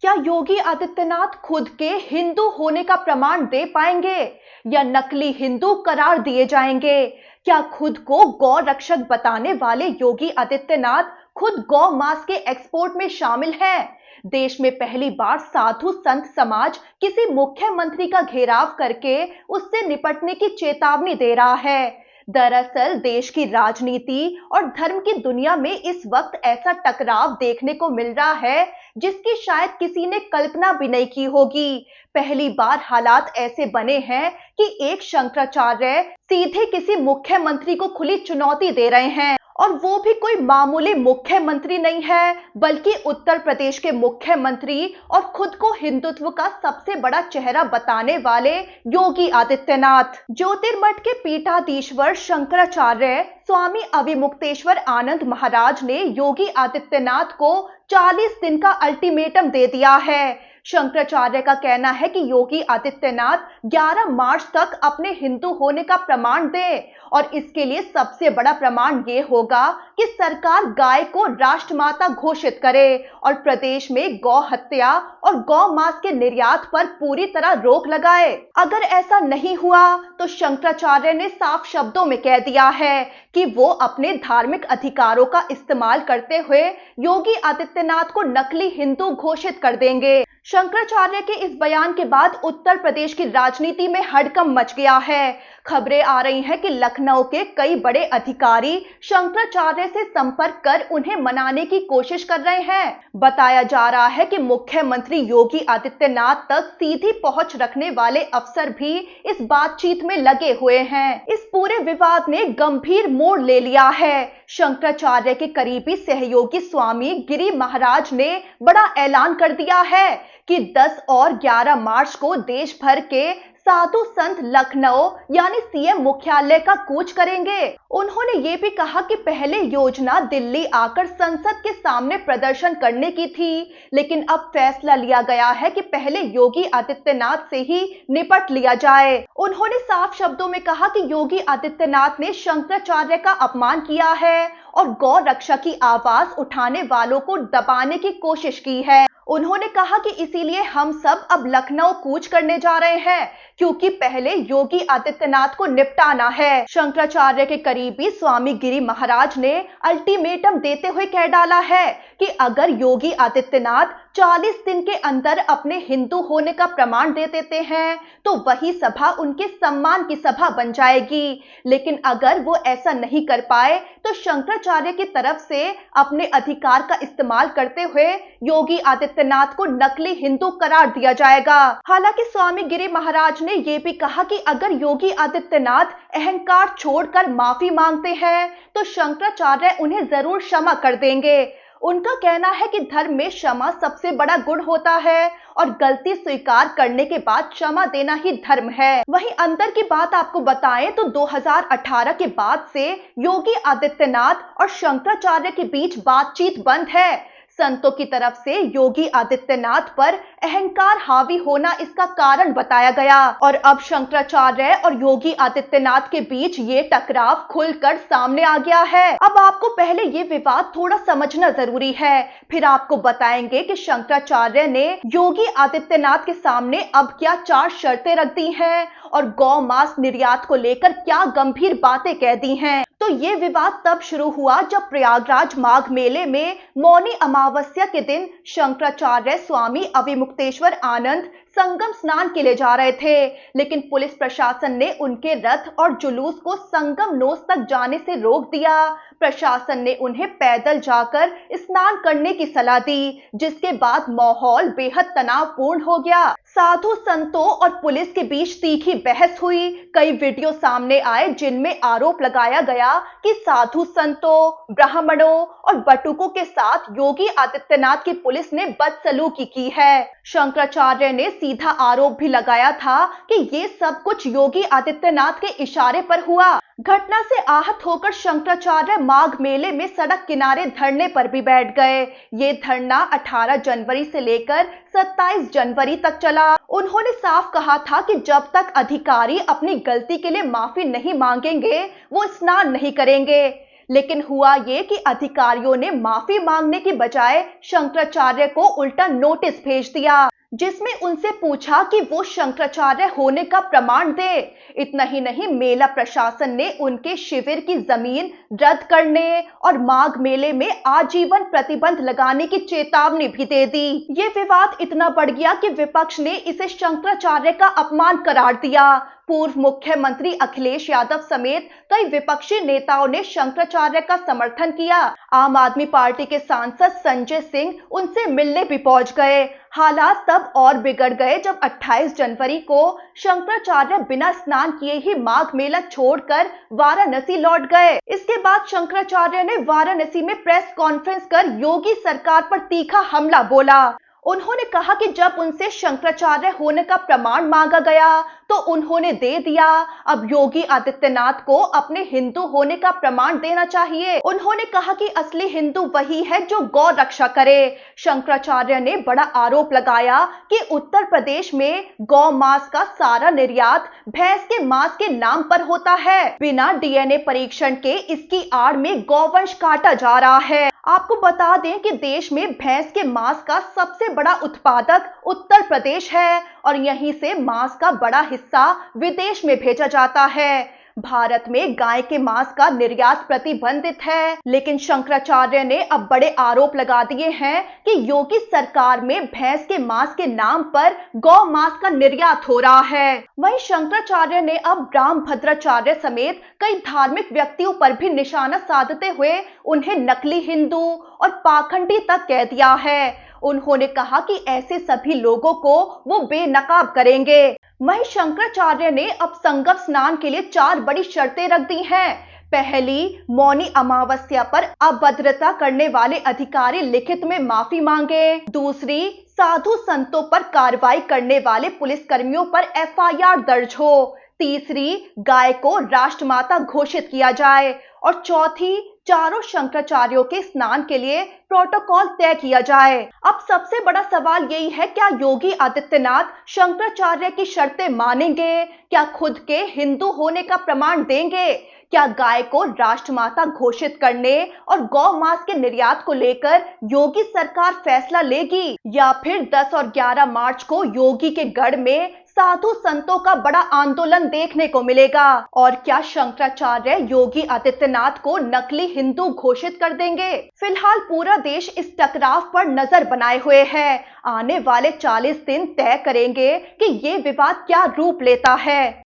क्या योगी आदित्यनाथ खुद के हिंदू होने का प्रमाण दे पाएंगे या नकली हिंदू करार दिए जाएंगे? क्या खुद को गौ रक्षक बताने वाले योगी आदित्यनाथ खुद गौ मांस के एक्सपोर्ट में शामिल हैं? देश में पहली बार साधु संत समाज किसी मुख्यमंत्री का घेराव करके उससे निपटने की चेतावनी दे रहा है। दरअसल देश की राजनीति और धर्म की दुनिया में इस वक्त ऐसा टकराव देखने को मिल रहा है जिसकी शायद किसी ने कल्पना भी नहीं की होगी। पहली बार हालात ऐसे बने हैं कि एक शंकराचार्य सीधे किसी मुख्यमंत्री को खुली चुनौती दे रहे हैं, और वो भी कोई मामूली मुख्यमंत्री नहीं है बल्कि उत्तर प्रदेश के मुख्यमंत्री और खुद को हिंदुत्व का सबसे बड़ा चेहरा बताने वाले योगी आदित्यनाथ। ज्योतिर्मठ के पीठाधीश्वर शंकराचार्य स्वामी अविमुक्तेश्वर आनंद महाराज ने योगी आदित्यनाथ को 40 दिन का अल्टीमेटम दे दिया है। शंकराचार्य का कहना है कि योगी आदित्यनाथ 11 मार्च तक अपने हिंदू होने का प्रमाण दें, और इसके लिए सबसे बड़ा प्रमाण ये होगा कि सरकार गाय को राष्ट्रमाता घोषित करे और प्रदेश में गौ हत्या और गौ मांस के निर्यात पर पूरी तरह रोक लगाए। अगर ऐसा नहीं हुआ तो शंकराचार्य ने साफ शब्दों में कह दिया है कि वो अपने धार्मिक अधिकारों का इस्तेमाल करते हुए योगी आदित्यनाथ को नकली हिंदू घोषित कर देंगे। शंकराचार्य के इस बयान के बाद उत्तर प्रदेश की राजनीति में हड़कंप मच गया है। खबरें आ रही हैं कि लखनऊ के कई बड़े अधिकारी शंकराचार्य से संपर्क कर उन्हें मनाने की कोशिश कर रहे हैं। बताया जा रहा है कि मुख्यमंत्री योगी आदित्यनाथ तक सीधी पहुंच रखने वाले अफसर भी इस बातचीत में लगे हुए हैं। इस पूरे विवाद ने गंभीर मोड़ ले लिया है। शंकराचार्य के करीबी सहयोगी स्वामी गिरी महाराज ने बड़ा ऐलान कर दिया है कि 10 और 11 मार्च को देश भर के साधु संत लखनऊ यानी सीएम मुख्यालय का कूच करेंगे। उन्होंने ये भी कहा कि पहले योजना दिल्ली आकर संसद के सामने प्रदर्शन करने की थी, लेकिन अब फैसला लिया गया है कि पहले योगी आदित्यनाथ से ही निपट लिया जाए। उन्होंने साफ शब्दों में कहा कि योगी आदित्यनाथ ने शंकराचार्य का अपमान किया है और गौ रक्षा की आवाज उठाने वालों को दबाने की कोशिश की है। उन्होंने कहा कि इसीलिए हम सब अब लखनऊ कूच करने जा रहे हैं, क्योंकि पहले योगी आदित्यनाथ को निपटाना है। शंकराचार्य के करीबी स्वामी गिरी महाराज ने अल्टीमेटम देते हुए कह डाला है कि अगर योगी आदित्यनाथ 40 दिन के अंदर अपने हिंदू होने का प्रमाण दे देते हैं तो वही सभा उनके सम्मान की सभा बन जाएगी, लेकिन अगर वो ऐसा नहीं कर पाए तो शंकराचार्य की तरफ से अपने अधिकार का इस्तेमाल करते हुए योगी आदित्यनाथ को नकली हिंदू करार दिया जाएगा। हालांकि स्वामी गिरी महाराज ने यह भी कहा कि अगर योगी आदित्यनाथ अहंकार छोड़कर माफी मांगते हैं तो शंकराचार्य उन्हें जरूर क्षमा कर देंगे। उनका कहना है कि धर्म में क्षमा सबसे बड़ा गुण होता है और गलती स्वीकार करने के बाद क्षमा देना ही धर्म है। वहीं अंतर की बात आपको बताएं तो 2018 के बाद से योगी आदित्यनाथ और शंकराचार्य के बीच बातचीत बंद है। संतों की तरफ से योगी आदित्यनाथ पर अहंकार हावी होना इसका कारण बताया गया, और अब शंकराचार्य और योगी आदित्यनाथ के बीच ये टकराव खुलकर सामने आ गया है। अब आपको पहले ये विवाद थोड़ा समझना जरूरी है, फिर आपको बताएंगे कि शंकराचार्य ने योगी आदित्यनाथ के सामने अब क्या 4 शर्तें रख दी हैं और गौ मांस निर्यात को लेकर क्या गंभीर बातें कह दी हैं। तो ये विवाद तब शुरू हुआ जब प्रयागराज माघ मेले में मौनी अमावस्या के दिन शंकराचार्य स्वामी अविमुक्तेश्वर आनंद संगम स्नान के लिए जा रहे थे, लेकिन पुलिस प्रशासन ने उनके रथ और जुलूस को संगम नोस तक जाने से रोक दिया। प्रशासन ने उन्हें पैदल जाकर स्नान करने की सलाह दी, जिसके बाद माहौल बेहद तनावपूर्ण हो गया। साधु संतों और पुलिस के बीच तीखी बहस हुई। कई वीडियो सामने आए जिनमें आरोप लगाया गया कि साधु संतों, ब्राह्मणों और बटुकों के साथ योगी आदित्यनाथ की पुलिस ने बदसलूकी की है। शंकराचार्य ने सीधा आरोप भी लगाया था कि ये सब कुछ योगी आदित्यनाथ के इशारे पर हुआ। घटना से आहत होकर शंकराचार्य माघ मेले में सड़क किनारे धरने पर भी बैठ गए। ये धरना 18 जनवरी से लेकर 27 जनवरी तक चला। उन्होंने साफ कहा था कि जब तक अधिकारी अपनी गलती के लिए माफी नहीं मांगेंगे वो स्नान नहीं करेंगे। लेकिन हुआ ये कि अधिकारियों ने माफी मांगने की बजाय शंकराचार्य को उल्टा नोटिस भेज दिया, जिसमें उनसे पूछा कि वो शंकराचार्य होने का प्रमाण दे। इतना ही नहीं, मेला प्रशासन ने उनके शिविर की जमीन रद्द करने और माघ मेले में आजीवन प्रतिबंध लगाने की चेतावनी भी दे दी। ये विवाद इतना बढ़ गया कि विपक्ष ने इसे शंकराचार्य का अपमान करार दिया। पूर्व मुख्यमंत्री अखिलेश यादव समेत कई विपक्षी नेताओं ने शंकराचार्य का समर्थन किया। आम आदमी पार्टी के सांसद संजय सिंह उनसे मिलने भी पहुंच गए। हालात तब और बिगड़ गए जब 28 जनवरी को शंकराचार्य बिना स्नान किए ही माघ मेला छोड़कर वाराणसी लौट गए। इसके बाद शंकराचार्य ने वाराणसी में प्रेस कॉन्फ्रेंस कर योगी सरकार पर तीखा हमला बोला। उन्होंने कहा कि जब उनसे शंकराचार्य होने का प्रमाण मांगा गया तो उन्होंने दे दिया, अब योगी आदित्यनाथ को अपने हिंदू होने का प्रमाण देना चाहिए। उन्होंने कहा कि असली हिंदू वही है जो गौ रक्षा करे। शंकराचार्य ने बड़ा आरोप लगाया कि उत्तर प्रदेश में गौ मांस का सारा निर्यात भैंस के मांस के नाम पर होता है। बिना डीएनए परीक्षण के इसकी आड़ में गौवंश काटा जा रहा है। आपको बता दें कि देश में भैंस के मांस का सबसे बड़ा उत्पादक उत्तर प्रदेश है और यहीं से मांस का बड़ा हिस्सा विदेश में भेजा जाता है। भारत में गाय के मांस का निर्यात प्रतिबंधित है, लेकिन शंकराचार्य ने अब बड़े आरोप लगा दिए हैं कि योगी सरकार में भैंस के मांस के नाम पर गौ मांस का निर्यात हो रहा है। वहीं शंकराचार्य ने अब रामभद्राचार्य समेत कई धार्मिक व्यक्तियों पर भी निशाना साधते हुए उन्हें नकली हिंदू और पाखंडी तक कह दिया है। उन्होंने कहा कि ऐसे सभी लोगों को वो बेनकाब करेंगे। वहीं शंकराचार्य ने अब संगम स्नान के लिए 4 बड़ी शर्तें रख दी हैं। पहली, मौनी अमावस्या पर अभद्रता करने वाले अधिकारी लिखित में माफी मांगे। दूसरी, साधु संतों पर कार्रवाई करने वाले पुलिसकर्मियों पर एफआईआर दर्ज हो। तीसरी, गाय को राष्ट्रमाता घोषित किया जाए। और चौथी, चारों शंकराचार्यों के स्नान के लिए प्रोटोकॉल तय किया जाए। अब सबसे बड़ा सवाल यही है, क्या योगी आदित्यनाथ शंकराचार्य की शर्तें मानेंगे? क्या खुद के हिंदू होने का प्रमाण देंगे? क्या गाय को राष्ट्रमाता घोषित करने और गौ मांस के निर्यात को लेकर योगी सरकार फैसला लेगी, या फिर 10 और 11 मार्च को योगी के गढ़ में साधु संतों का बड़ा आंदोलन देखने को मिलेगा? और क्या शंकराचार्य योगी आदित्यनाथ को नकली हिंदू घोषित कर देंगे? फिलहाल पूरा देश इस टकराव पर नजर बनाए हुए है। आने वाले 40 दिन तय करेंगे कि ये विवाद क्या रूप लेता है।